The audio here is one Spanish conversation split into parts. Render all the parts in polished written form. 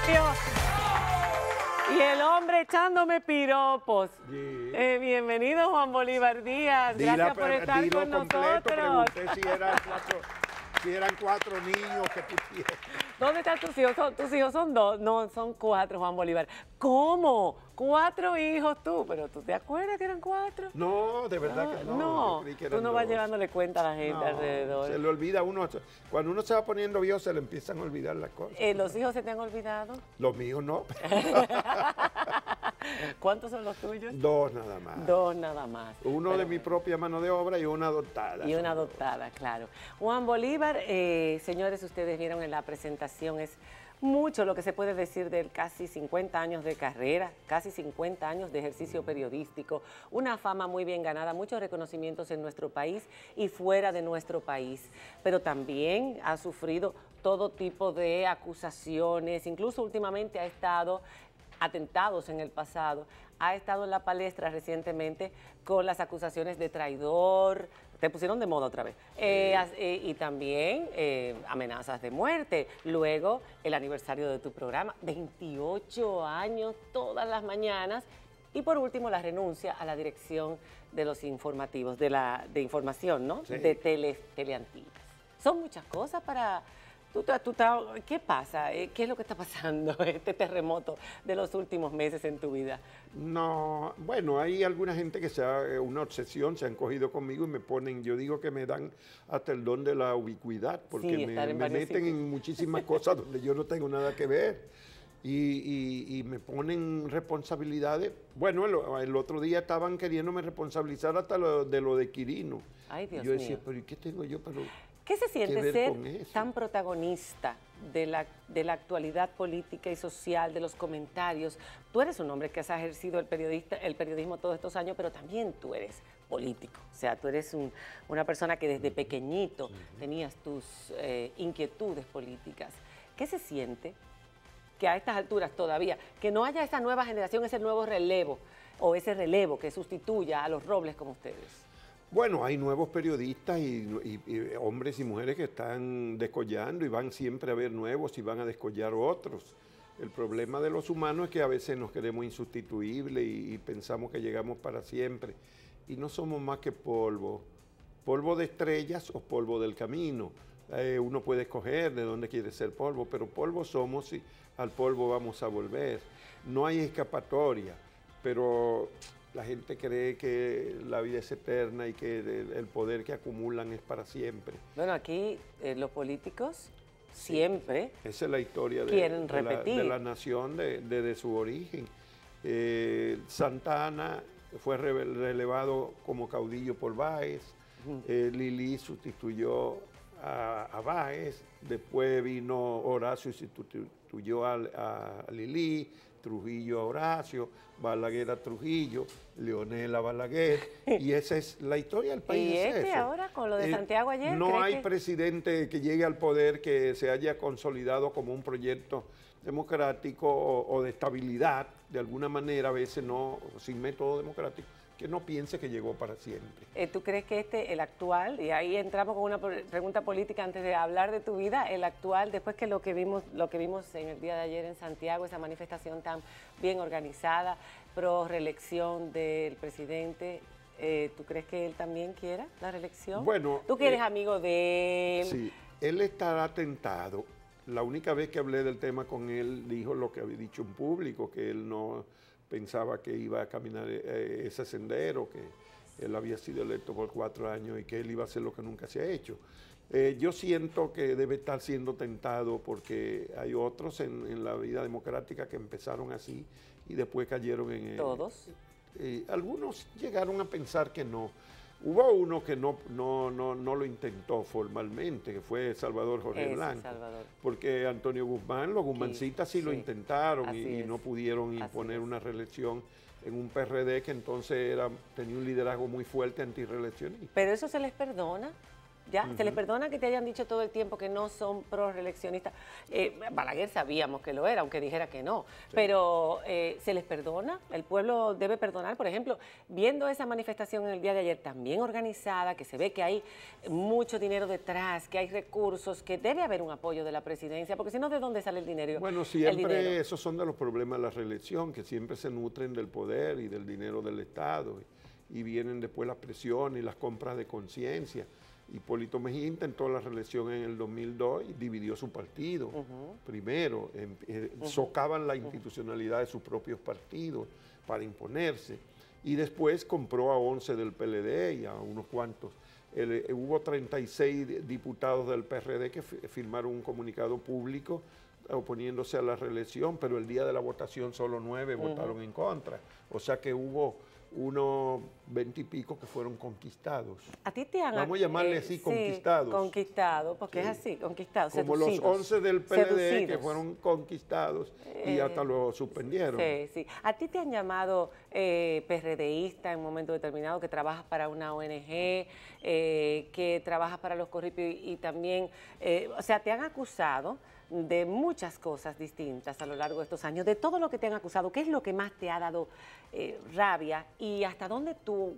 Y el hombre echándome piropos. Sí. Bienvenido, Juan Bolívar Díaz. Gracias por estar con nosotros. Pregunté si eran cuatro niños que tú tienes. ¿Dónde están tus hijos? ¿Tus hijos son dos? No, son cuatro, Juan Bolívar. ¿Cómo? ¿Cuatro hijos tú? ¿Pero tú te acuerdas que eran cuatro? No, de verdad que no. No, Yo creí que tú eran no vas dos. llevándole cuenta a la gente No, alrededor. se le olvida a uno. Cuando uno se va poniendo viejo, se le empiezan a olvidar las cosas. ¿Los hijos se te han olvidado? Los míos no. ¿Cuántos son los tuyos? Dos nada más. Dos nada más. Uno Pero de mi propia mano de obra y una adoptada. Y una adoptada, claro. Juan Bolívar, señores, ustedes vieron en la presentación, es mucho lo que se puede decir de él, casi 50 años de carrera, casi 50 años de ejercicio periodístico, una fama muy bien ganada, muchos reconocimientos en nuestro país y fuera de nuestro país, pero también ha sufrido todo tipo de acusaciones, incluso últimamente ha estado atentados en el pasado, ha estado en la palestra recientemente con las acusaciones de traidor, te pusieron de moda otra vez, y también amenazas de muerte. Luego, el aniversario de tu programa, 28 años todas las mañanas, y por último, la renuncia a la dirección de los informativos, de información, ¿no? Sí. De Teleantillas. Son muchas cosas para... ¿Qué pasa? ¿Qué es lo que está pasando, este terremoto de los últimos meses en tu vida? No, bueno, hay alguna gente que una obsesión, se han cogido conmigo y me ponen, yo digo que me dan hasta el don de la ubicuidad, porque Sí, estar en me varios meten sitios. en muchísimas cosas donde yo no tengo nada que ver. Y me ponen responsabilidades. Bueno, el otro día estaban queriéndome responsabilizar hasta de lo de Quirino. Ay, Dios Yo decía, mío. pero ¿y qué tengo yo? Pero, ¿Qué se siente ver ser con eso? tan protagonista de la actualidad política y social, de los comentarios? Tú eres un hombre que has ejercido el periodismo todos estos años, pero también tú eres político. O sea, tú eres una persona que desde pequeñito tenías tus inquietudes políticas. ¿Qué se siente que a estas alturas todavía, que no haya esa nueva generación, ese nuevo relevo, o ese relevo que sustituya a los robles como ustedes? Bueno, hay nuevos periodistas y hombres y mujeres que están descollando y van siempre a ver nuevos y van a descollar otros. El problema de los humanos es que a veces nos queremos insustituibles y pensamos que llegamos para siempre. Y no somos más que polvo. Polvo de estrellas o polvo del camino. Uno puede escoger de dónde quiere ser polvo, pero polvo somos y al polvo vamos a volver. No hay escapatoria, pero la gente cree que la vida es eterna y que el poder que acumulan es para siempre. Bueno, aquí los políticos siempre Esa es la historia quieren repetir. de la nación desde su origen. Santa Anna fue relevado como caudillo por Báez. Lili sustituyó a Báez. Después vino Horacio y sustituyó a Lili. Trujillo a Horacio, Balaguer a Trujillo, Leonel a Balaguer, y esa es la historia del país. ¿Y es eso. ahora con lo de Santiago ayer? No hay presidente que llegue al poder que se haya consolidado como un proyecto democrático o de estabilidad, de alguna manera, a veces no, sin método democrático, que no piense que llegó para siempre. ¿Tú crees que el actual, y ahí entramos con una pregunta política antes de hablar de tu vida, el actual, después que lo que vimos en el día de ayer en Santiago, esa manifestación tan bien organizada, pro reelección del presidente, ¿tú crees que él también quiera la reelección? Bueno, tú que eres amigo de él. Sí, él estará tentado. La única vez que hablé del tema con él, dijo lo que había dicho en público, que él no pensaba que iba a caminar ese sendero, que él había sido electo por 4 años y que él iba a hacer lo que nunca se ha hecho. Yo siento que debe estar siendo tentado porque hay otros en la vida democrática que empezaron así y después cayeron en... ¿Todos? Algunos llegaron a pensar que no. Hubo uno que no lo intentó formalmente, que fue Salvador Jorge Blanco. Salvador. Porque Antonio Guzmán, los Guzmancitas sí lo intentaron y no pudieron imponer una reelección en un PRD que entonces tenía un liderazgo muy fuerte antirreeleccionista. ¿Pero eso se les perdona? Ya, se les perdona que te hayan dicho todo el tiempo que no son pro-reeleccionistas. Balaguer sabíamos que lo era, aunque dijera que no. Sí. Pero se les perdona, el pueblo debe perdonar. Por ejemplo, viendo esa manifestación en el día de ayer tan bien organizada, que se ve que hay mucho dinero detrás, que hay recursos, que debe haber un apoyo de la presidencia, porque si no, ¿de dónde sale el dinero? Bueno, siempre esos son de los problemas de la reelección, que siempre se nutren del poder y del dinero del Estado. Y vienen después las presiones y las compras de conciencia. Hipólito Mejía intentó la reelección en el 2002 y dividió su partido. Primero, socavan la institucionalidad de sus propios partidos para imponerse. Y después compró a 11 del PLD y a unos cuantos. Hubo 36 diputados del PRD que firmaron un comunicado público oponiéndose a la reelección, pero el día de la votación solo 9 votaron en contra. O sea que hubo unos 20 y pico que fueron conquistados. A ti te han... Vamos a llamarle así, conquistados. Conquistados, porque es así, conquistados, como seducidos, los 11 del PLD seducidos, que fueron conquistados y hasta lo suspendieron. Sí, sí. A ti te han llamado PRDista en un momento determinado, que trabajas para una ONG, que trabajas para los Corripios y también, o sea, te han acusado de muchas cosas distintas a lo largo de estos años, de todo lo que te han acusado. ¿Qué es lo que más te ha dado rabia y hasta dónde tú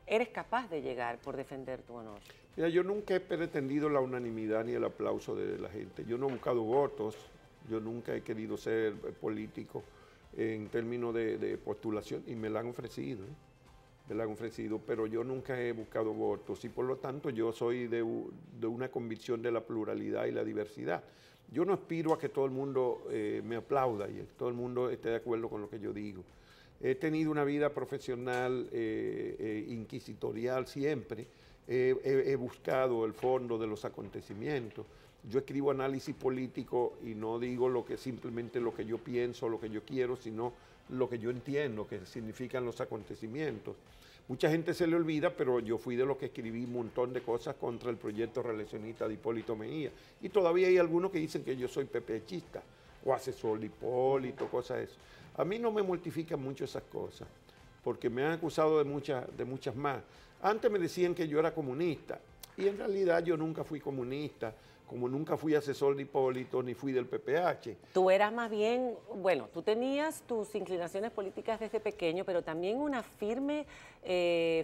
eres capaz de llegar por defender tu honor? Mira, yo nunca he pretendido la unanimidad ni el aplauso de la gente. Yo no he buscado votos, yo nunca he querido ser político en términos de postulación y me la han ofrecido. Me la han ofrecido, pero yo nunca he buscado votos y por lo tanto yo soy de una convicción de la pluralidad y la diversidad. Yo no aspiro a que todo el mundo me aplauda y que todo el mundo esté de acuerdo con lo que yo digo. He tenido una vida profesional inquisitorial siempre. He buscado el fondo de los acontecimientos. Yo escribo análisis político y no digo simplemente lo que yo pienso, lo que yo quiero, sino lo que yo entiendo, que significan los acontecimientos. Mucha gente se le olvida, pero yo fui de los que escribí un montón de cosas contra el proyecto reeleccionista de Hipólito Mejía. Y todavía hay algunos que dicen que yo soy pepechista o asesor de Hipólito, cosas de eso. A mí no me mortifican mucho esas cosas, porque me han acusado de muchas más. Antes me decían que yo era comunista, y en realidad yo nunca fui comunista, como nunca fui asesor de Hipólito ni fui del PPH. Tú eras más bien, bueno, tú tenías tus inclinaciones políticas desde pequeño, pero también una firme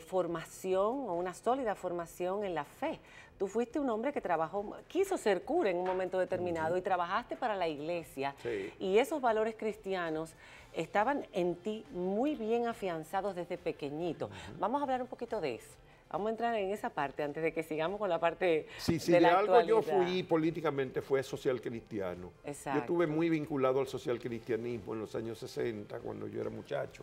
formación o una sólida formación en la fe. Tú fuiste un hombre que trabajó, quiso ser cura en un momento determinado y trabajaste para la iglesia. Sí. Y esos valores cristianos estaban en ti muy bien afianzados desde pequeñito. Vamos a hablar un poquito de eso. Vamos a entrar en esa parte antes de que sigamos con la parte de la algo actualidad. yo fui políticamente fue social cristiano. Exacto. Yo estuve muy vinculado al social cristianismo en los años 60, cuando yo era muchacho,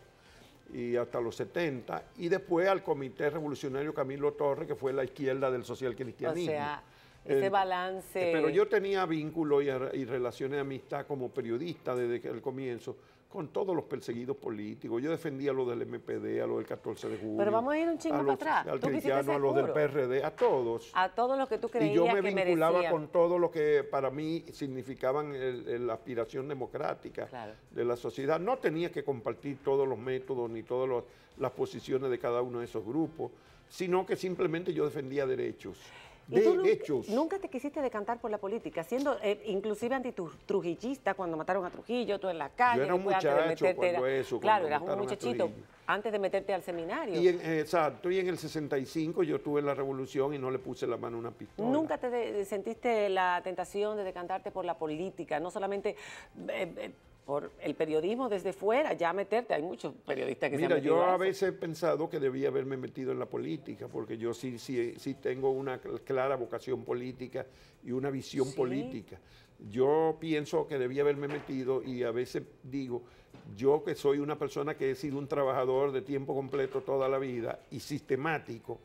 y hasta los 70, y después al Comité Revolucionario Camilo Torres, que fue la izquierda del social cristianismo. O sea, ese balance... Pero yo tenía vínculos y relaciones de amistad como periodista desde el comienzo con todos los perseguidos políticos. Yo defendía a los del MPD, a los del 14 de julio. Pero vamos a ir un chingo para atrás. Al cristiano, a los del PRD, a todos. A todos los que tú creías que merecían. Y yo me vinculaba merecían. con todo lo que para mí significaban la aspiración democrática de la sociedad. No tenía que compartir todos los métodos ni todas las posiciones de cada uno de esos grupos, sino que simplemente yo defendía derechos. Nunca te quisiste decantar por la política, siendo inclusive antitrujillista cuando mataron a Trujillo, tú en la calle. Yo era un muchacho cuando eso. Claro, eras un muchachito antes de meterte al seminario. Exacto, y en el 65 yo tuve la revolución y no le puse la mano a una pistola. ¿Nunca te sentiste la tentación de decantarte por la política, no solamente por el periodismo desde fuera, ya meterte? Hay muchos periodistas que se han metido. Mira, yo a veces he pensado que debía haberme metido en la política, porque yo sí tengo una clara vocación política y una visión política. Yo pienso que debía haberme metido y a veces digo, yo que soy una persona que he sido un trabajador de tiempo completo toda la vida y sistemático,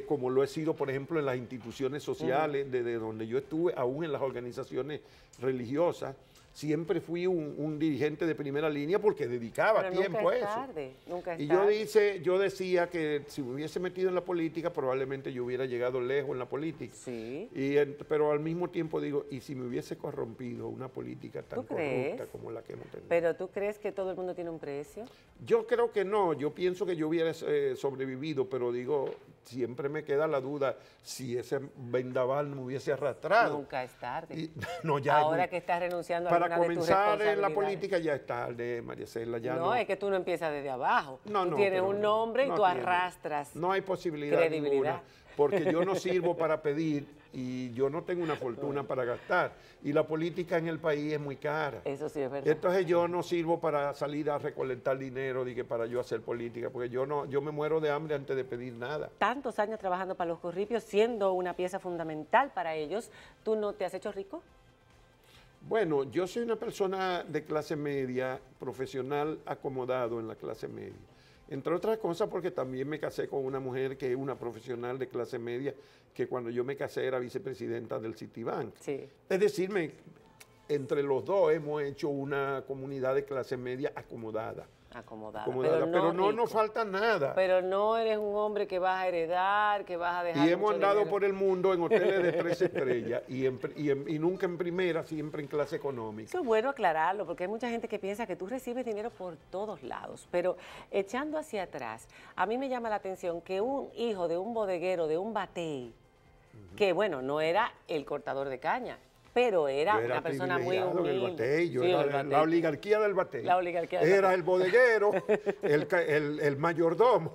como lo he sido, por ejemplo, en las instituciones sociales, desde donde yo estuve, aún en las organizaciones religiosas, siempre fui un dirigente de primera línea porque dedicaba tiempo a eso. Nunca es y tarde. yo decía que si me hubiese metido en la política, probablemente yo hubiera llegado lejos en la política. Sí. Pero al mismo tiempo digo, ¿y si me hubiese corrompido una política tan corrupta como la que hemos tenido? ¿Pero tú crees que todo el mundo tiene un precio? Yo creo que no. Yo pienso que yo hubiera sobrevivido, pero digo, siempre me queda la duda si ese vendaval me hubiese arrastrado. Nunca es tarde. No, ya ahora que estás renunciando a para alguna de tus comenzar en la responsabilidades. política ya es tarde, María Cela, ya no. No, es que tú no empiezas desde abajo. No, tú no, tienes pero un nombre y no tú tiene. arrastras No hay posibilidad credibilidad. ninguna, porque yo no sirvo para pedir y yo no tengo una fortuna para gastar. Y la política en el país es muy cara. Eso sí es verdad. Entonces yo no sirvo para salir a recolectar dinero para yo hacer política, porque yo me muero de hambre antes de pedir nada. Tantos años trabajando para los Corripios, siendo una pieza fundamental para ellos, ¿tú no te has hecho rico? Bueno, yo soy una persona de clase media, profesional acomodado en la clase media. Entre otras cosas porque también me casé con una mujer que es una profesional de clase media, que cuando yo me casé era vicepresidenta del Citibank. Sí. Es decir, entre los dos hemos hecho una comunidad de clase media acomodada. Acomodada. Pero no rico. nos falta nada. Pero no eres un hombre que vas a heredar, que vas a dejar Y hemos mucho andado dinero. por el mundo en hoteles de 3 estrellas y nunca en primera, siempre en clase económica. Eso es bueno aclararlo, porque hay mucha gente que piensa que tú recibes dinero por todos lados, pero echando hacia atrás, a mí me llama la atención que un hijo de un bodeguero, de un batey, que bueno, no era el cortador de caña, pero era una persona muy privilegiado en el humilde. batey, yo Sí, era el de batey. la oligarquía del batey. La oligarquía del Era batey. el bodeguero, el mayordomo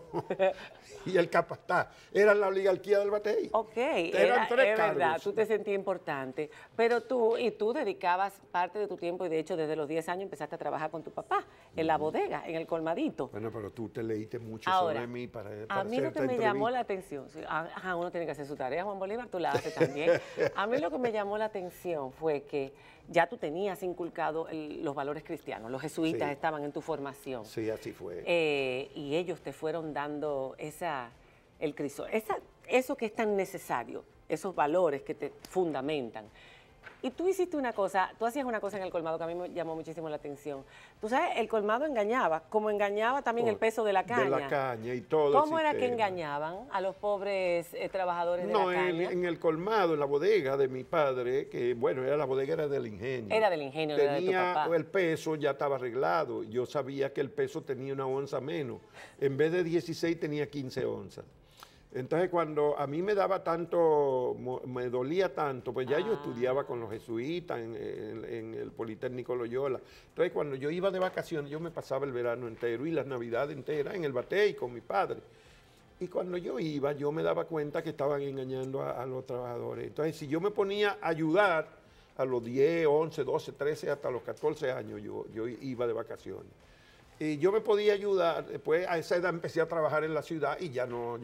y el capataz. Era la oligarquía del batey. Ok, Eran tres es verdad, cargos. tú te sentías importante, pero tú dedicabas parte de tu tiempo y de hecho desde los 10 años empezaste a trabajar con tu papá en la bodega, en el colmadito. Bueno, pero tú te leíste mucho Ahora, sobre mí para a mí hacer lo que esta me llamó entrevista. la atención, sí, uno tiene que hacer su tarea, Juan Bolívar, tú la haces también. A mí lo que me llamó la atención fue que ya tú tenías inculcado los valores cristianos, los jesuitas Sí. estaban en tu formación. Sí, así fue. Y ellos te fueron dando eso que es tan necesario, esos valores que te fundamentan. Y tú hiciste una cosa, tú hacías una cosa en el colmado que a mí me llamó muchísimo la atención. Tú sabes, el colmado engañaba, como engañaba también el peso de la caña. De la caña y todo. ¿Cómo era que sistema. engañaban a los pobres trabajadores de No, la caña? en el colmado, en la bodega de mi padre, que bueno, era la bodega era del ingenio. Era del ingenio, era de tu Tenía papá. el peso, ya estaba arreglado. Yo sabía que el peso tenía una onza menos. En vez de 16 tenía 15 onzas. Entonces cuando a mí me daba tanto, me dolía tanto, pues ya yo estudiaba con los jesuitas en el Politécnico Loyola. Entonces cuando yo iba de vacaciones, yo me pasaba el verano entero y las navidades enteras en el batey con mi padre. Y cuando yo iba, yo me daba cuenta que estaban engañando a los trabajadores. Entonces si yo me ponía a ayudar a los 10, 11, 12, 13, hasta los 14 años, yo iba de vacaciones. Y yo me podía ayudar, después a esa edad empecé a trabajar en la ciudad y ya no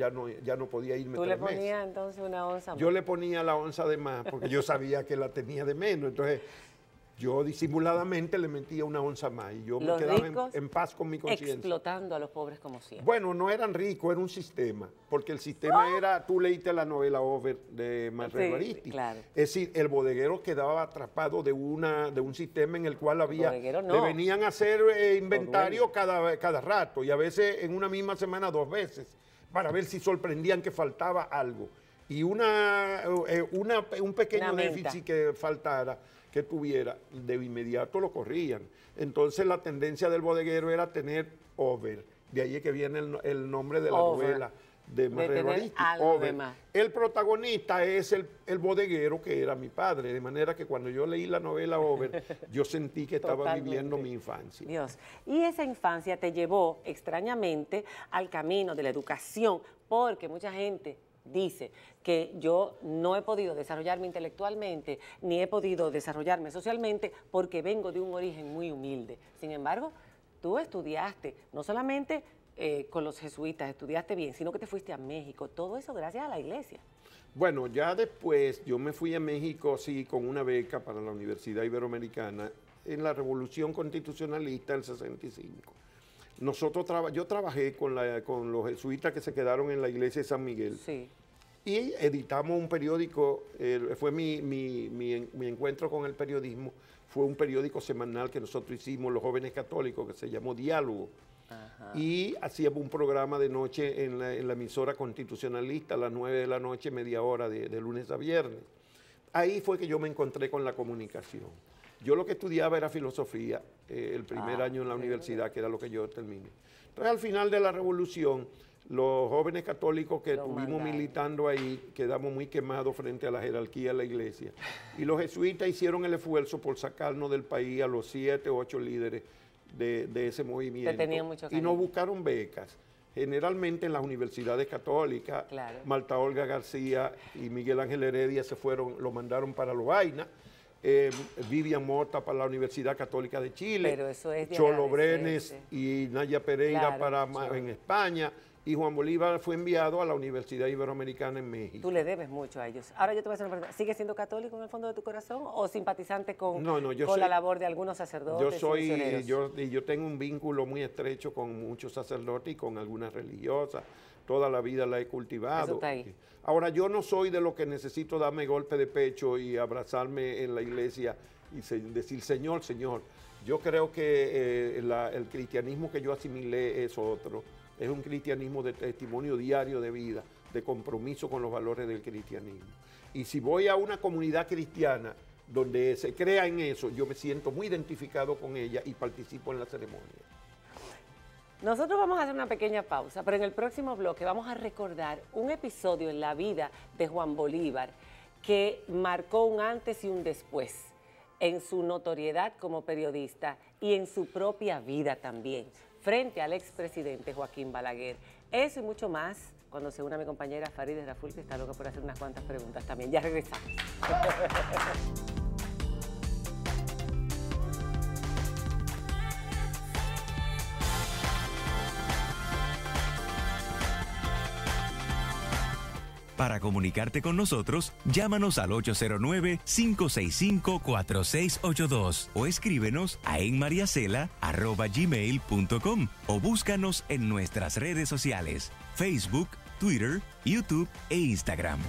podía irme ¿Tú 3 le meses. ponías entonces una onza más? Yo le ponía la onza de más porque yo sabía que la tenía de menos. Entonces yo disimuladamente le metía una onza más y yo me Los quedaba ricos en paz con mi conciencia. explotando a los pobres como siempre. Bueno, no eran ricos, era un sistema, porque el sistema era, tú leíste la novela Over de Marlene Sí, Aristi. claro. Es decir, el bodeguero quedaba atrapado de un sistema en el cual había, bodeguero no. le venían a hacer inventario cada rato y a veces en una misma semana 2 veces para ver si sorprendían que faltaba algo. Y un pequeño Una menta. déficit que faltara, que tuviera, de inmediato lo corrían. Entonces la tendencia del bodeguero era tener over. De ahí es que viene el nombre de la Over. novela de Marlene tener Aristi, algo de Over. más. El protagonista es el bodeguero que era mi padre, de manera que cuando yo leí la novela Over, yo sentí que estaba Totalmente. viviendo mi infancia. Dios. Y esa infancia te llevó extrañamente al camino de la educación, porque mucha gente dice que yo no he podido desarrollarme intelectualmente, ni he podido desarrollarme socialmente, porque vengo de un origen muy humilde. Sin embargo, tú estudiaste, no solamente con los jesuitas, estudiaste bien, sino que te fuiste a México. Todo eso gracias a la iglesia. Bueno, ya después yo me fui a México, sí, con una beca para la Universidad Iberoamericana en la Revolución Constitucionalista del 65. Yo trabajé con los jesuitas que se quedaron en la iglesia de San Miguel. Sí. Y editamos un periódico, fue mi encuentro con el periodismo, fue un periódico semanal que nosotros hicimos, los jóvenes católicos, que se llamó Diálogo. Ajá. Y hacíamos un programa de noche en la emisora constitucionalista a las 9 de la noche, media hora de lunes a viernes. Ahí fue que yo me encontré con la comunicación. Yo lo que estudiaba era filosofía, el primer año en la universidad, que era lo que yo terminé. Entonces, al final de la revolución, Los jóvenes católicos que Lo estuvimos mandaron. militando ahí quedamos muy quemados frente a la jerarquía de la iglesia. Y los jesuitas hicieron el esfuerzo por sacarnos del país a los 7 o 8 líderes de ese movimiento. tenían mucho y cariño. nos buscaron becas. Generalmente en las universidades católicas, Claro. Marta Olga García y Miguel Ángel Heredia lo mandaron para Lovaina. Vivian Mota para la Universidad Católica de Chile, Pero eso es de Cholo Brenes agradecerse. y Naya Pereira Claro, en España, y Juan Bolívar fue enviado a la Universidad Iberoamericana en México. Tú le debes mucho a ellos. Ahora yo te voy a hacer una pregunta. ¿Sigues siendo católico en el fondo de tu corazón o simpatizante con, No, yo con soy- la labor de algunos sacerdotes y misioneros? yo tengo un vínculo muy estrecho con muchos sacerdotes y con algunas religiosas. Toda la vida la he cultivado. Eso está ahí. Ahora, yo no soy de los que necesito darme golpe de pecho y abrazarme en la iglesia y decir, Señor, Señor. Yo creo que el cristianismo que yo asimilé es otro. Es un cristianismo de testimonio diario de vida, de compromiso con los valores del cristianismo. Y si voy a una comunidad cristiana donde se crea en eso, yo me siento muy identificado con ella y participo en la ceremonia. Nosotros vamos a hacer una pequeña pausa, pero en el próximo bloque vamos a recordar un episodio en la vida de Juan Bolívar que marcó un antes y un después en su notoriedad como periodista y en su propia vida también, frente al expresidente Joaquín Balaguer. Eso y mucho más cuando se una mi compañera Farideh Raful, que está loca por hacer unas cuantas preguntas también. Ya regresamos. Para comunicarte con nosotros, llámanos al 809-565-4682 o escríbenos a enmariacela@gmail.com o búscanos en nuestras redes sociales, Facebook, Twitter, YouTube e Instagram.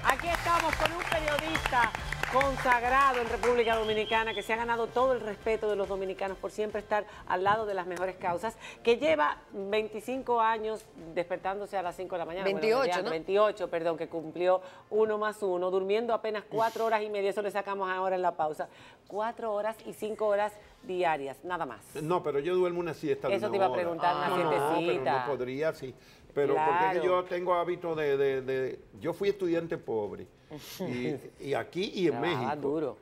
Aquí estamos con un periodista consagrado en República Dominicana que se ha ganado todo el respeto de los dominicanos por siempre estar al lado de las mejores causas, que lleva 25 años despertándose a las 5 de la mañana. 28, ¿no? 28, perdón, que cumplió 1 más 1, durmiendo apenas 4 horas y media, eso le sacamos ahora en la pausa. 4 horas y 5 horas diarias, nada más. No, pero yo duermo una siesta de Eso una te iba a hora. preguntar, una No, pero siestecita. no podría, sí. Pero porque Claro. es que yo tengo hábito yo fui estudiante pobre, y aquí y en Trabajaba México. duro.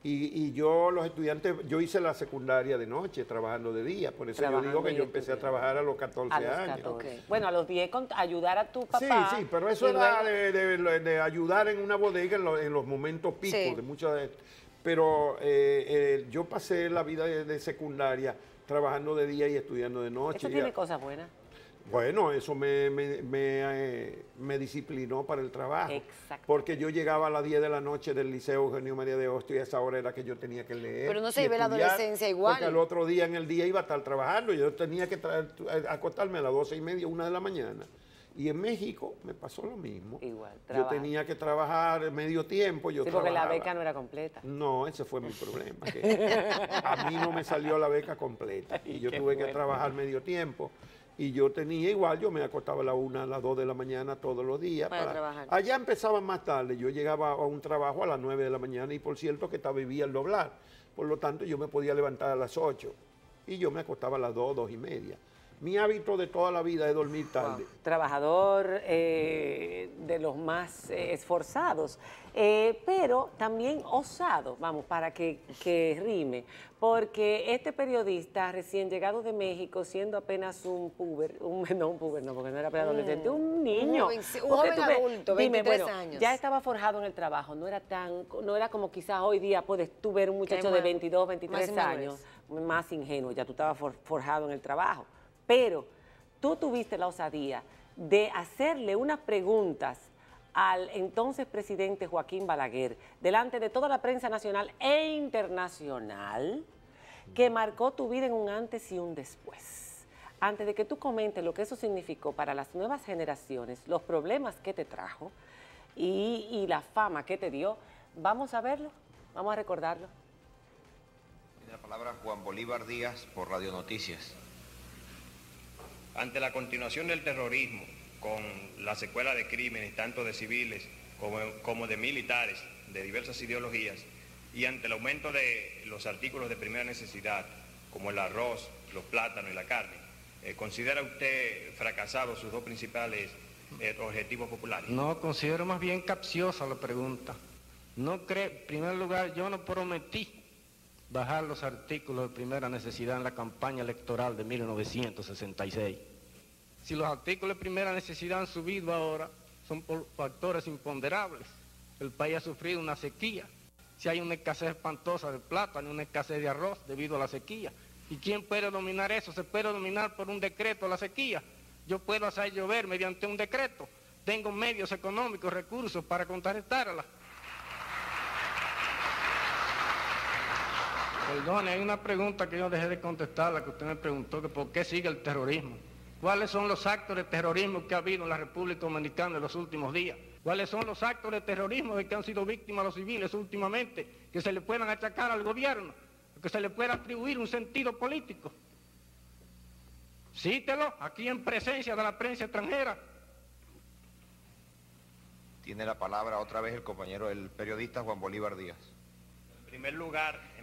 Y los estudiantes, yo hice la secundaria de noche, trabajando de día. Por eso yo digo Trabajando que y yo empecé a estudiando. trabajar a los 14 A los años. 14. Ok. Bueno, a los 10 ayudar a tu Sí, papá. sí, pero eso y era luego- de ayudar en una bodega en los momentos picos Sí. de muchas. Pero yo pasé la vida de secundaria trabajando de día y estudiando de noche. Eso tiene cosas buenas. Bueno, eso me disciplinó para el trabajo. Exacto. Porque yo llegaba a las 10 de la noche del Liceo Eugenio María de Hostos y a esa hora era que yo tenía que leer. Pero no se y vive la estudiar, adolescencia igual. Porque al otro día en el día iba a estar trabajando. Yo tenía que acostarme a las 12:30, 1 de la mañana. Y en México me pasó lo mismo. Igual, Yo trabaja. tenía que trabajar medio tiempo. Yo Sí, porque la trabajaba. beca no era completa. No, ese fue mi problema. Que a mí no me salió la beca completa. Y yo Qué tuve que bueno. trabajar medio tiempo. Y yo tenía igual, yo me acostaba a la 1, a las 2 de la mañana todos los días. Para trabajar. Allá empezaban más tarde. Yo llegaba a un trabajo a las 9 de la mañana y por cierto que vivía al doblar. Por lo tanto, yo me podía levantar a las 8. Y yo me acostaba a las 2, 2:30. Mi hábito de toda la vida es dormir tarde. Trabajador de los más esforzados, pero también osado, vamos, para que rime, porque este periodista recién llegado de México, siendo apenas un puber, no un puber, no, porque no era preadolescente, un niño. Un Porque joven tú ves, adulto, dime, 23 bueno, años. ya estaba forjado en el trabajo, no era como quizás hoy día puedes tú ver un muchacho de más- 22, 23 más años, más ingenuo, ya tú estabas forjado en el trabajo, pero tú tuviste la osadía de hacerle unas preguntas al entonces presidente Joaquín Balaguer, delante de toda la prensa nacional e internacional, que marcó tu vida en un antes y un después. Antes de que tú comentes lo que eso significó para las nuevas generaciones, los problemas que te trajo y la fama que te dio, vamos a verlo, vamos a recordarlo. Tiene la palabra Juan Bolívar Díaz por Radio Noticias. Ante la continuación del terrorismo, con la secuela de crímenes, tanto de civiles como de militares, de diversas ideologías, y ante el aumento de los artículos de primera necesidad, como el arroz, los plátanos y la carne, ¿considera usted fracasados sus dos principales objetivos populares? No, considero más bien capciosa la pregunta. No creo, en primer lugar, yo no prometí bajar los artículos de primera necesidad en la campaña electoral de 1966. Si los artículos de primera necesidad han subido ahora, son por factores imponderables. El país ha sufrido una sequía. Si hay una escasez espantosa de plátano, una escasez de arroz debido a la sequía. ¿Y quién puede dominar eso? Se puede dominar por un decreto la sequía. Yo puedo hacer llover mediante un decreto. Tengo medios económicos, recursos para contrarrestarla. Perdone, hay una pregunta que yo dejé de contestar, la que usted me preguntó, que por qué sigue el terrorismo. ¿Cuáles son los actos de terrorismo que ha habido en la República Dominicana en los últimos días? ¿Cuáles son los actos de terrorismo de que han sido víctimas los civiles últimamente, que se le puedan achacar al gobierno, que se le pueda atribuir un sentido político? Cítelo aquí en presencia de la prensa extranjera. Tiene la palabra otra vez el compañero, el periodista Juan Bolívar Díaz. En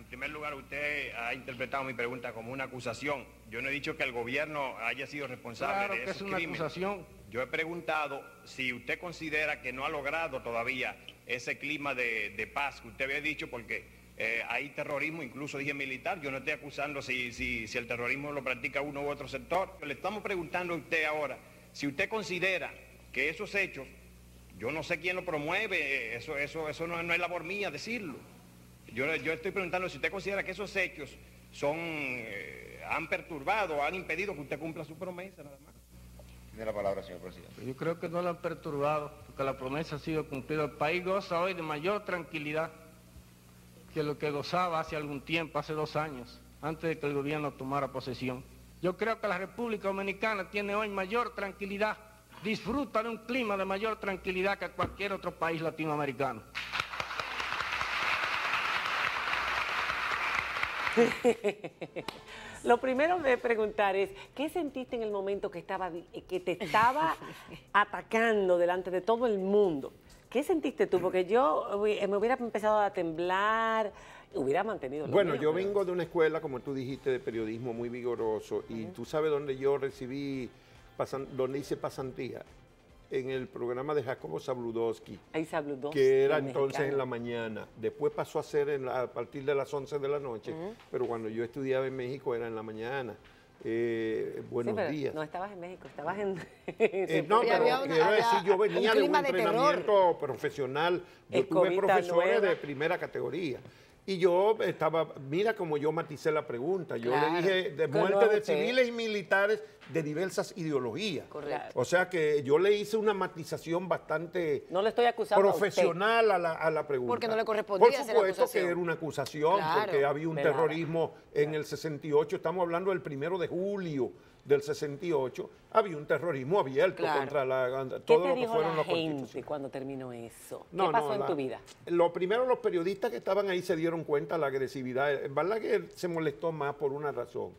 primer lugar, usted ha interpretado mi pregunta como una acusación. Yo no he dicho que el gobierno haya sido responsable de esos crímenes. Claro que es una acusación. Yo he preguntado si usted considera que no ha logrado todavía ese clima de paz que usted había dicho, porque hay terrorismo, incluso dije militar. Yo no estoy acusando si el terrorismo lo practica uno u otro sector. Le estamos preguntando a usted ahora si usted considera que esos hechos, yo no sé quién lo promueve, eso no es labor mía decirlo. Yo estoy preguntando si usted considera que esos hechos han perturbado, han impedido que usted cumpla su promesa, nada más. Tiene la palabra, señor presidente. Yo creo que no lo han perturbado, porque la promesa ha sido cumplida. El país goza hoy de mayor tranquilidad que lo que gozaba hace algún tiempo, hace 2 años, antes de que el gobierno tomara posesión. Yo creo que la República Dominicana tiene hoy mayor tranquilidad, disfruta de un clima de mayor tranquilidad que cualquier otro país latinoamericano. Lo primero de preguntar es, ¿qué sentiste en el momento que te estaba atacando delante de todo el mundo? ¿Qué sentiste tú? Porque yo me hubiera empezado a temblar, hubiera mantenido lo Bueno, mío, yo pero... vengo de una escuela, como tú dijiste, de periodismo muy vigoroso, y tú sabes dónde yo recibí, dónde hice pasantía, en el programa de Jacobo Zabludowski, que era entonces en la mañana. Después pasó a ser a partir de las 11 de la noche, pero cuando yo estudiaba en México era en la mañana. Buenos días. No estabas en México, estabas en... no, pero quiero decir, yo venía de un entrenamiento profesional. Yo tuve profesores de primera categoría. Y yo estaba, mira como yo maticé la pregunta, yo le dije de muerte de civiles y militares de diversas ideologías. Correcto. O sea que yo le hice una matización bastante no le estoy acusando profesional a la pregunta. Porque no le correspondía hacer la acusación. Por supuesto que era una acusación, porque había un terrorismo en el 68, estamos hablando del 1 de julio del 68, había un terrorismo abierto contra todo lo que fueron los constitucionales. ¿Cuándo terminó eso? ¿Qué pasó en tu vida? Lo primero, los periodistas que estaban ahí se dieron cuenta de la agresividad. En verdad que él se molestó más por una razón.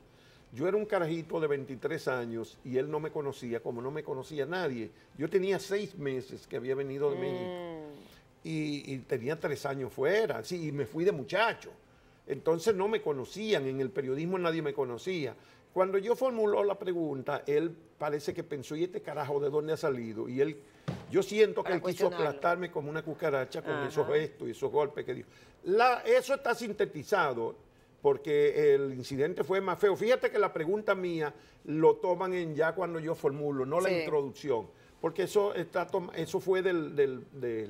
Yo era un carajito de 23 años y él no me conocía, como no me conocía nadie. Yo tenía 6 meses que había venido de México y tenía 3 años fuera, y me fui de muchacho. Entonces no me conocían, en el periodismo nadie me conocía. Cuando yo formuló la pregunta, él parece que pensó, ¿y este carajo de dónde ha salido? Y yo siento que él quiso aplastarme como una cucaracha con esos gestos y esos golpes que dio. Eso está sintetizado porque el incidente fue más feo. Fíjate que la pregunta mía lo toman ya cuando yo formulo, no la introducción, porque eso fue del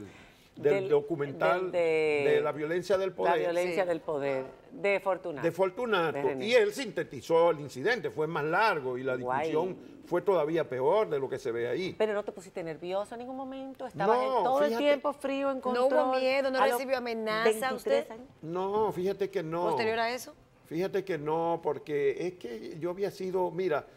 documental de la violencia del poder. La violencia del poder, de Fortunato. De Fortunato. Y él sintetizó el incidente, fue más largo y la discusión fue todavía peor de lo que se ve ahí. Pero no te pusiste nervioso en ningún momento, estabas todo el tiempo frío, en control. ¿No hubo miedo, no recibió amenaza usted? No, fíjate que no. ¿Posterior a eso? Fíjate que no, porque es que yo había sido, mira,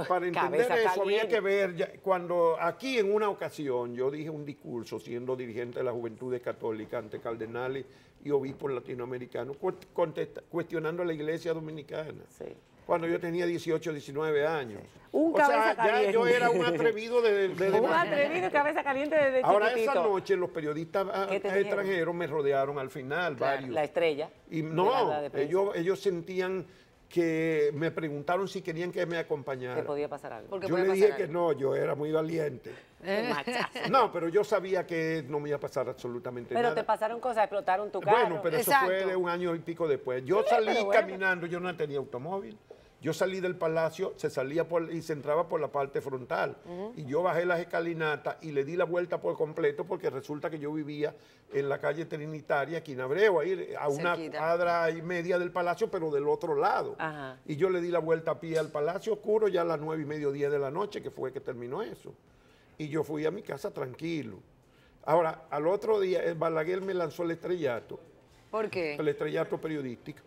para entender eso había que ver, cuando aquí en una ocasión yo dije un discurso siendo dirigente de la Juventudes Católica ante cardenales y obispos latinoamericanos, cuestionando a la Iglesia Dominicana. cuando yo tenía 18, 19 años. Un cabeza caliente. Ya yo era un atrevido de un atrevido y cabeza caliente desde Ahora, chiquitito. esa noche los periodistas extranjeros me rodearon al final, Claro, varios. la estrella. Y no, ellos sentían que me preguntaron si querían que me acompañara. Que podía pasar algo. Yo le dije que no, yo era muy valiente. No, pero yo sabía que no me iba a pasar absolutamente nada. Pero te pasaron cosas, explotaron tu carro. Bueno, pero eso fue de un año y pico después. Yo salí caminando, yo no tenía automóvil. Yo salí del palacio, se salía y se entraba por la parte frontal. Y yo bajé las escalinatas y le di la vuelta por completo porque resulta que yo vivía en la calle Trinitaria, aquí en Abreu, ahí a una cuadra y media del palacio, pero del otro lado. Ajá. Y yo le di la vuelta a pie al palacio oscuro ya a las 9:30, 10 de la noche, que fue que terminó eso. Y yo fui a mi casa tranquilo. Ahora, al otro día, el Balaguer me lanzó el estrellato. ¿Por qué? El estrellato periodístico.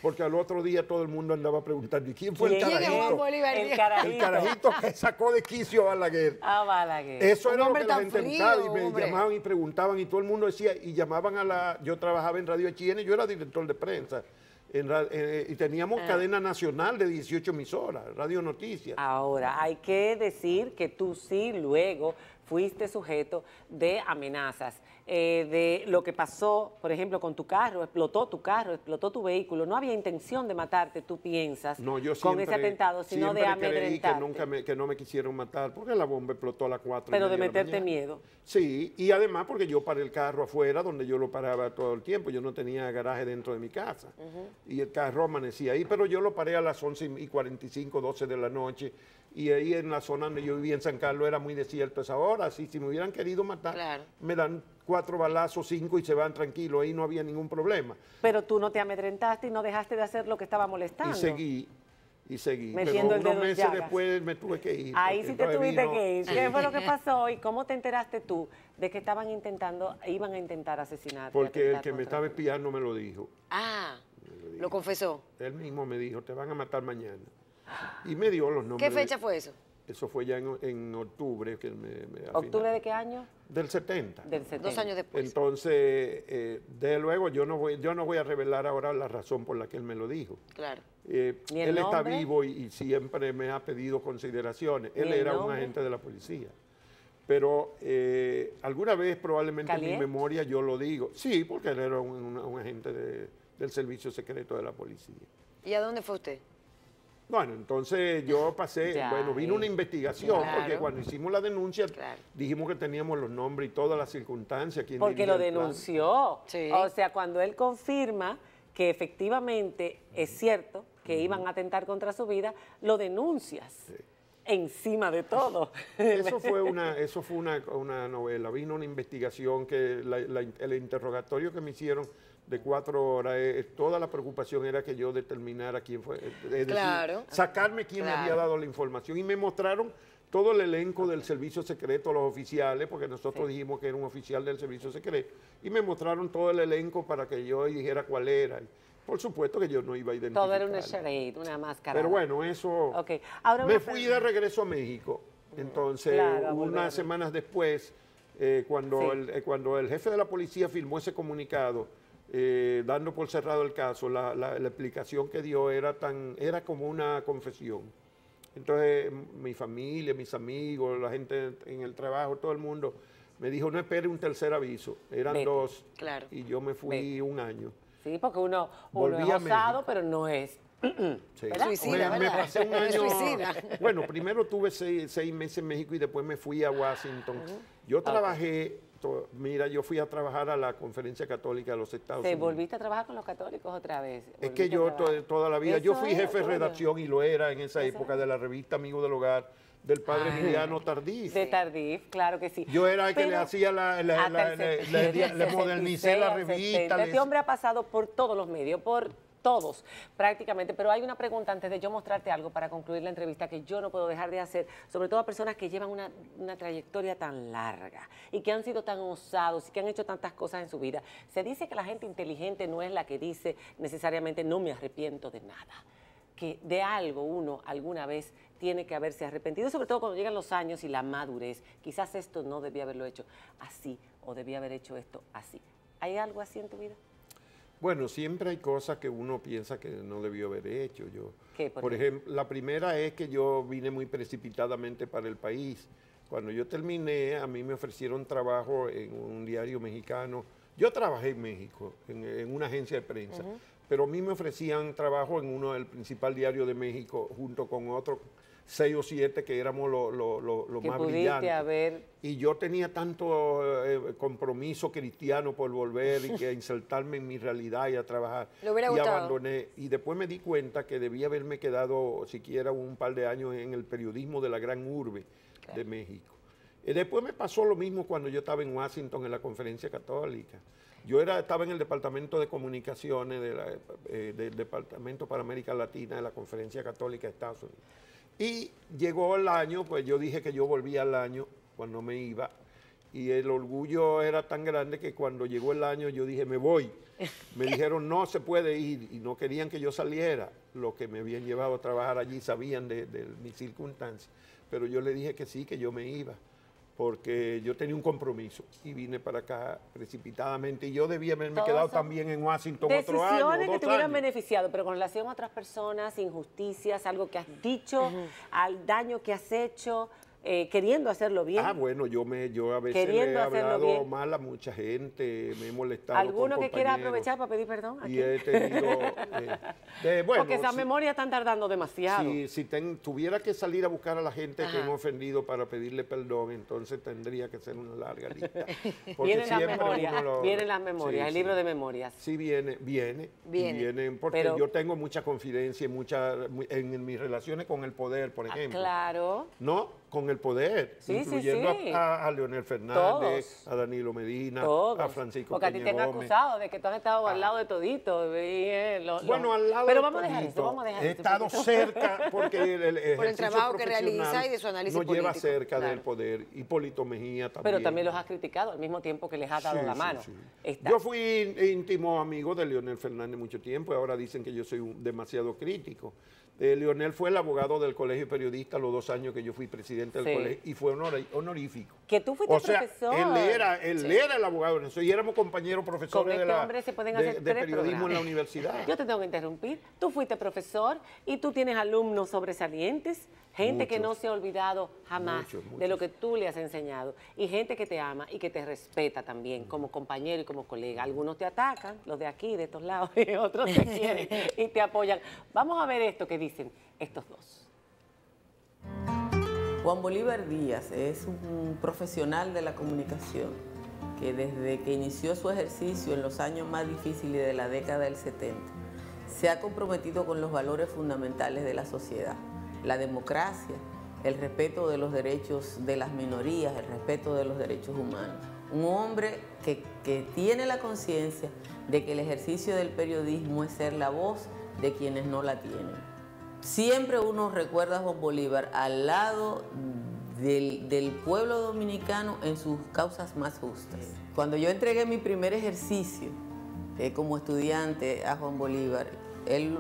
Porque al otro día todo el mundo andaba preguntando, ¿y quién fue el carajito? El carajito que sacó de quicio a Balaguer. Ah, Balaguer. Eso era lo que la gente buscaba y me llamaban y preguntaban y todo el mundo decía, y llamaban yo trabajaba en Radio HN, yo era director de prensa. Y teníamos cadena nacional de 18 emisoras, Radio Noticias. Ahora, hay que decir que tú sí luego fuiste sujeto de amenazas, de lo que pasó, por ejemplo, con tu carro, explotó tu vehículo. No había intención de matarte, tú piensas, no, yo con ese atentado, sino de amedrentarte. Que no me quisieron matar, porque la bomba explotó a las 4:30 Pero de la meterte mañana. miedo. Sí, y además porque yo paré el carro afuera, donde yo lo paraba todo el tiempo. Yo no tenía garaje dentro de mi casa. Y el carro amanecía ahí, pero yo lo paré a las 11:45, 12 de la noche. Y ahí en la zona donde yo vivía en San Carlos era muy desierto a esa hora. Así, si me hubieran querido matar, me dan 4 balazos, 5 y se van tranquilos. Ahí no había ningún problema. Pero tú no te amedrentaste y no dejaste de hacer lo que estaba molestando. Y seguí. Metiendo pero el dedo unos en meses llagas. después me tuve que ir. Ahí sí te tuviste que ir. ¿Qué fue lo que pasó y cómo te enteraste tú de que iban a intentar asesinarte? Porque el que me estaba espiando me lo dijo. Ah, lo confesó. Él mismo me dijo, te van a matar mañana. Y me dio los nombres. ¿Qué fecha fue eso? Eso fue ya en octubre. ¿Octubre de qué año? Del 70. Del 70. 2 años después. Entonces, de luego, yo no voy a revelar ahora la razón por la que él me lo dijo. Claro. Él está vivo y siempre me ha pedido consideraciones. Él era un agente de la policía. Pero alguna vez probablemente en mi memoria yo lo digo. Sí, porque él era un agente del servicio secreto de la policía. ¿Y a dónde fue usted? Bueno, entonces yo pasé, vino una investigación, porque cuando hicimos la denuncia dijimos que teníamos los nombres y todas las circunstancias. Porque lo denunció. Sí. O sea, cuando él confirma que efectivamente es cierto que iban a atentar contra su vida, lo denuncias. Sí. Encima de todo. Eso fue una novela. Vino una investigación que el interrogatorio que me hicieron de 4 horas, toda la preocupación era que yo determinara quién fue, es decir, sacarme quién me había dado la información. Y me mostraron todo el elenco del servicio secreto, los oficiales, porque nosotros dijimos que era un oficial del servicio secreto, y me mostraron todo el elenco para que yo dijera cuál era. Por supuesto que yo no iba a identificar. Todo era una charade, una máscara. Pero bueno, eso... Ahora me fui de regreso a México. Entonces, unas semanas después, cuando el jefe de la policía firmó ese comunicado, dando por cerrado el caso, la explicación que dio era como una confesión. Entonces, mi familia, mis amigos, la gente en el trabajo, todo el mundo, me dijo, no espere un tercer aviso. Eran 2. Claro. Y yo me fui 1 año. Sí, porque uno es osado, pero no es. Sí. Suicida, me pasé un año. Suicida. Bueno, primero tuve 6 meses en México y después me fui a Washington. Yo trabajé, yo fui a trabajar a la Conferencia Católica de los Estados Unidos. ¿Volviste a trabajar con los católicos otra vez? Es que yo toda la vida, yo fui jefe de redacción y lo era en esa época de la revista Amigo del Hogar, del padre Emiliano Tardif. De Tardif, claro que sí. Yo era el que le hacía le modernicé la revista. Este hombre ha pasado por todos los medios, por todos prácticamente, pero hay una pregunta antes de yo mostrarte algo para concluir la entrevista que yo no puedo dejar de hacer, sobre todo a personas que llevan una trayectoria tan larga y que han sido tan osados y que han hecho tantas cosas en su vida. Se dice que la gente inteligente no es la que dice necesariamente no me arrepiento de nada, que de algo uno alguna vez tiene que haberse arrepentido, sobre todo cuando llegan los años y la madurez. Quizás esto no debía haberlo hecho así o debía haber hecho esto así. ¿Hay algo así en tu vida? Bueno, siempre hay cosas que uno piensa que no debió haber hecho. ¿Qué, por ejemplo, la primera es que yo vine muy precipitadamente para el país. Cuando yo terminé, a mí me ofrecieron trabajo en un diario mexicano. Yo trabajé en México, en una agencia de prensa, pero a mí me ofrecían trabajo en el principal diario de México, junto con otros 6 o 7 que éramos los más brillantes. Y yo tenía tanto compromiso cristiano por volver y que insertarme en mi realidad y a trabajar. ¿Le hubiera y gustado? Abandoné. Y después me di cuenta que debía haberme quedado siquiera un par de años en el periodismo de la gran urbe de México. Y después me pasó lo mismo cuando yo estaba en Washington en la Conferencia Católica. Yo estaba en el Departamento de Comunicaciones del Departamento para América Latina de la Conferencia Católica de Estados Unidos. Y llegó el año, pues yo dije que yo volvía al año cuando me iba, y el orgullo era tan grande que cuando llegó el año yo dije, me voy. Me dijeron, no se puede ir, y no querían que yo saliera. Los que me habían llevado a trabajar allí sabían de mis circunstancias, pero yo le dije que sí, que yo me iba, porque yo tenía un compromiso y vine para acá precipitadamente, y yo debía haberme quedado también en Washington otro año. Decisiones que te hubieran beneficiado, pero con relación a otras personas, injusticias, algo que has dicho, al daño que has hecho, queriendo hacerlo bien. Ah, bueno, yo a veces le he hablado mal a mucha gente, me he molestado. ¿Alguno que quiera aprovechar para pedir perdón? Y he tenido... bueno, porque esas memorias están tardando demasiado. Si tuviera que salir a buscar a la gente que me ha ofendido para pedirle perdón, entonces tendría que ser una larga lista. Vienen las memorias, el libro de memorias. Sí, vienen, porque yo tengo mucha confidencia en mis relaciones con el poder, por ejemplo. Claro. ¿No? Con el poder, incluyendo a Leonel Fernández, a Danilo Medina, a Francisco Porque a ti te han acusado de que tú has estado al lado de todito. Bueno, al lado pero de vamos a dejar eso, vamos a dejar He estado cerca, porque por el trabajo que realiza y de su análisis nos lleva político. cerca del poder. Hipólito Mejía también. Pero también los has criticado al mismo tiempo que les has dado la mano. Yo fui íntimo amigo de Leonel Fernández mucho tiempo, y ahora dicen que yo soy demasiado crítico. Leonel fue el abogado del Colegio de Periodistas los 2 años que yo fui presidente del colegio, y fue honorífico. Que tú fuiste profesor. Él era el abogado de eso, y éramos compañeros profesores de periodismo en la universidad. Yo te tengo que interrumpir. Tú fuiste profesor y tú tienes alumnos sobresalientes, gente que no se ha olvidado jamás de lo que tú le has enseñado, y gente que te ama y que te respeta también como compañero y como colega. Algunos te atacan, los de aquí, de estos lados, y otros te quieren y te apoyan. Vamos a ver esto que dicen estos dos. Juan Bolívar Díaz es un profesional de la comunicación que desde que inició su ejercicio en los años más difíciles de la década del 70 se ha comprometido con los valores fundamentales de la sociedad: la democracia, el respeto de los derechos de las minorías, el respeto de los derechos humanos. Un hombre que tiene la conciencia de que el ejercicio del periodismo es ser la voz de quienes no la tienen. Siempre uno recuerda a Juan Bolívar al lado del pueblo dominicano en sus causas más justas. Cuando yo entregué mi primer ejercicio como estudiante a Juan Bolívar, él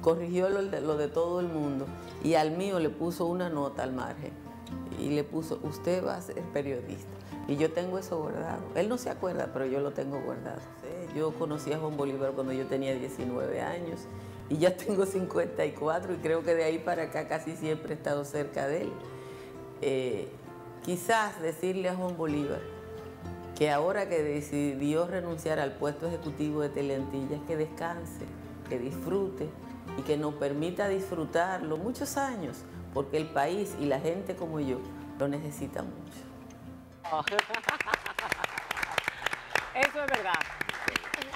corrigió lo de todo el mundo, y al mío le puso una nota al margen y le puso: usted va a ser periodista. Y yo tengo eso guardado. Él no se acuerda, pero yo lo tengo guardado. Yo conocí a Juan Bolívar cuando yo tenía 19 años y ya tengo 54, y creo que de ahí para acá casi siempre he estado cerca de él. Quizás decirle a Juan Bolívar que ahora que decidió renunciar al puesto ejecutivo de Teleantillas, que descanse, que disfrute y que nos permita disfrutarlo muchos años, porque el país y la gente como yo lo necesitan mucho. Eso es verdad.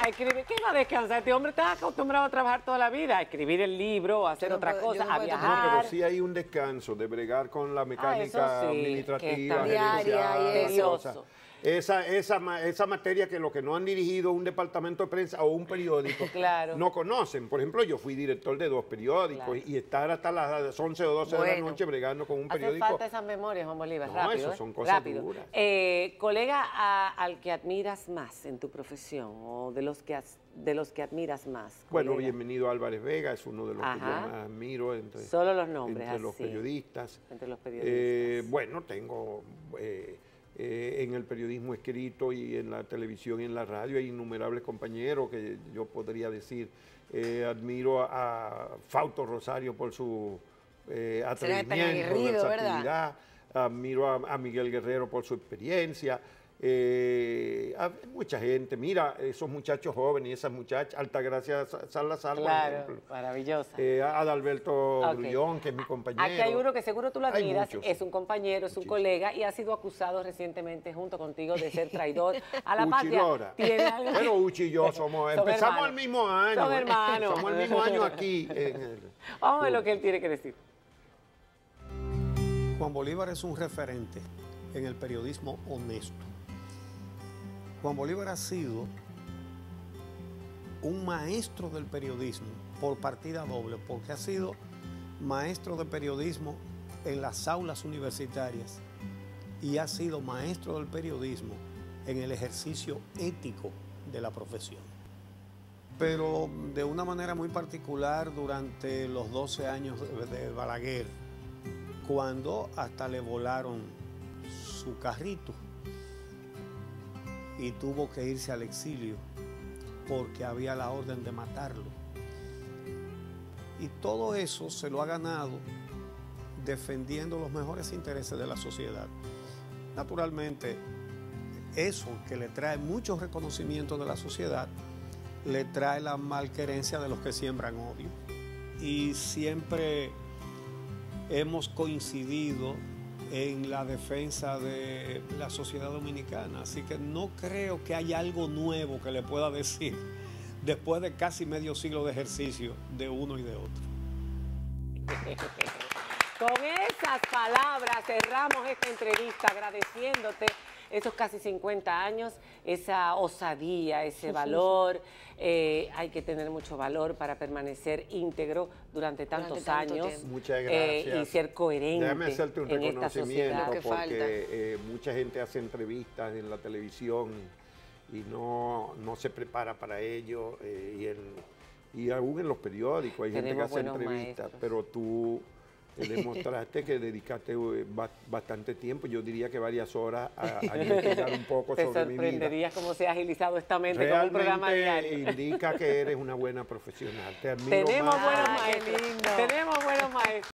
A escribir, ¿qué va a descansar? Este hombre está acostumbrado a trabajar toda la vida, a escribir el libro, a hacer otra cosa, a viajar. No, pero sí hay un descanso de bregar con la mecánica administrativa, diaria y eso. Esa materia que los que no han dirigido un departamento de prensa o un periódico no conocen. Por ejemplo, yo fui director de 2 periódicos y estar hasta las 11 o 12 de la noche bregando con un periódico. Hace falta esas memorias, Juan Bolívar, no, rápido. Eso son cosas duras. Colega al que admiras más en tu profesión, o de los que admiras más. Bueno, bienvenido Álvarez Vega, es uno de los que yo más admiro entre, solo los nombres, entre los periodistas. Entre los periodistas. Bueno, tengo en el periodismo escrito y en la televisión y en la radio. Hay innumerables compañeros que yo podría decir. Admiro a Fausto Rosario por su atrevimiento, versatilidad. Admiro a Miguel Guerrero por su experiencia. A mucha gente, mira, esos muchachos jóvenes y esas muchachas, Altagracia Salazar, claro, por ejemplo. Maravillosa. Adalberto Grullón, que es mi compañero. Aquí hay uno que seguro tú lo admiras, es un compañero, es un colega y ha sido acusado recientemente junto contigo de ser traidor a la patria. Pero Uchi y yo somos empezamos hermanos. El mismo año. Son hermanos. Somos el mismo año aquí. Vamos a ver lo que él tiene que decir. Juan Bolívar es un referente en el periodismo honesto. Juan Bolívar ha sido un maestro del periodismo por partida doble, porque ha sido maestro de periodismo en las aulas universitarias y ha sido maestro del periodismo en el ejercicio ético de la profesión. Pero de una manera muy particular durante los 12 años de Balaguer, cuando hasta le volaron su carrito y tuvo que irse al exilio porque había la orden de matarlo. Y todo eso se lo ha ganado defendiendo los mejores intereses de la sociedad. Naturalmente, eso que le trae muchos reconocimientos de la sociedad, le trae la malquerencia de los que siembran odio. Y siempre hemos coincidido en la defensa de la sociedad dominicana, así que no creo que haya algo nuevo que le pueda decir después de casi medio siglo de ejercicio de uno y de otro. Con esas palabras cerramos esta entrevista agradeciéndote esos casi 50 años, esa osadía, ese valor. Hay que tener mucho valor para permanecer íntegro durante tantos años. Muchas gracias. Y ser coherente. Déjame hacerte un reconocimiento porque falta. Mucha gente hace entrevistas en la televisión y no se prepara para ello. Y aún en los periódicos hay gente que hace entrevistas, pero tú demostraste que dedicaste bastante tiempo, yo diría que varias horas, a investigar un poco sobre mi vida. Te sorprenderías cómo se ha agilizado esta mente con un programa diario. Indica que eres una buena profesional. Te admiro. Tenemos buenos maestros. Tenemos buenos maestros.